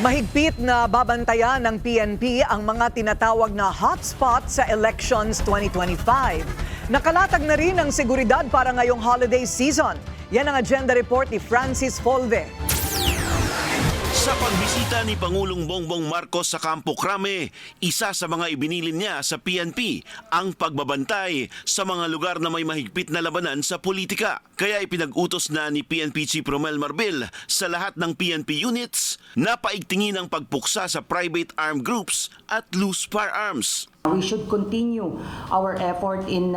Mahigpit na babantayan ng PNP ang mga tinatawag na hotspot sa elections 2025. Nakalatag na rin ang seguridad para ngayong holiday season. Yan ang agenda report ni Francis Folve. Sa pagbisita ni Pangulong Bongbong Marcos sa Campo Crame, isa sa mga ibinilin niya sa PNP ang pagbabantay sa mga lugar na may mahigpit na labanan sa politika. Kaya ipinag-utos na ni PNP Chief Romel Marbil sa lahat ng PNP units na paigtingin ang pagpuksa sa private armed groups at loose firearms. We should continue our effort in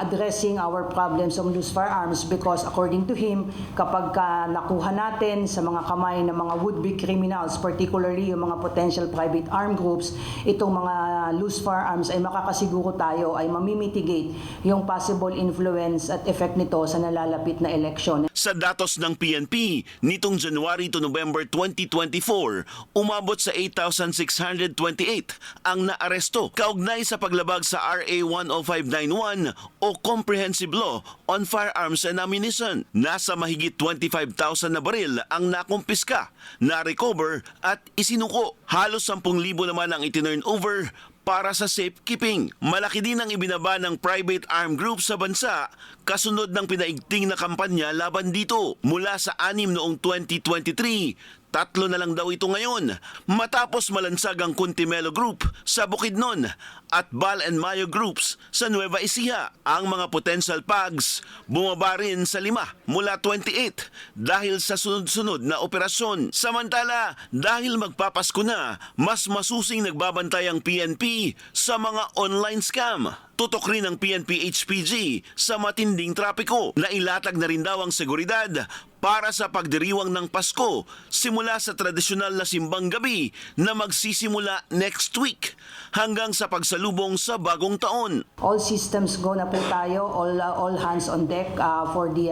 addressing our problems of loose firearms because according to him, kapag nakuha natin sa mga kamay ng mga would-be criminals, particularly yung mga potential private armed groups, itong mga loose firearms ay makakasiguro tayo ay mamimitigate yung possible influence at effect nito sa nalalapit na eleksyon. Sa datos ng PNP, nitong January to November 2024, umabot sa 8,628 ang naaresto kaugnay sa paglabag sa RA 10591 o Comprehensive Law on Firearms and Ammunition. Nasa mahigit 25,000 na baril ang nakumpiska, na-recover at isinuko. Halos 10,000 naman ang itinurn over para sa safekeeping. Malaki din ang ibinaba ng private armed group sa bansa kasunod ng pinaigting na kampanya laban dito. Mula sa 6 noong 2023, 3 na lang daw ito ngayon matapos malansag ang Kuntimelo Group sa Bukidnon at Bal and Mayo Groups sa Nueva Ecija. Ang mga potential PAGs bumaba rin sa 5 mula 28 dahil sa sunod-sunod na operasyon. Samantala, dahil magpapasko na, mas masusing nagbabantay ang PNP sa mga online scam. Tutok rin ang PNP HPG sa matinding trapiko. Nailatag na rin daw ang seguridad para sa pagdiriwang ng Pasko simula sa tradisyonal na simbang gabi na magsisimula next week hanggang sa pagsalubong sa bagong taon. All systems go na po tayo, all hands on deck for the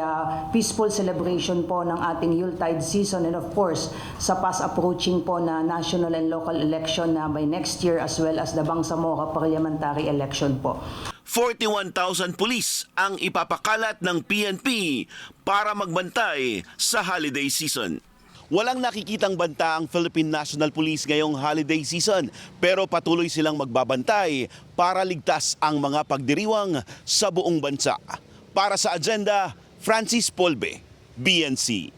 peaceful celebration po ng ating Yuletide season and of course sa fast approaching po na national and local election na by next year as well as the Bangsamoro parliamentary election po. 41,000 pulis ang ipapakalat ng PNP para magbantay sa holiday season. Walang nakikitang banta ang Philippine National Police ngayong holiday season pero patuloy silang magbabantay para ligtas ang mga pagdiriwang sa buong bansa. Para sa agenda, Francis Polbe, BNC.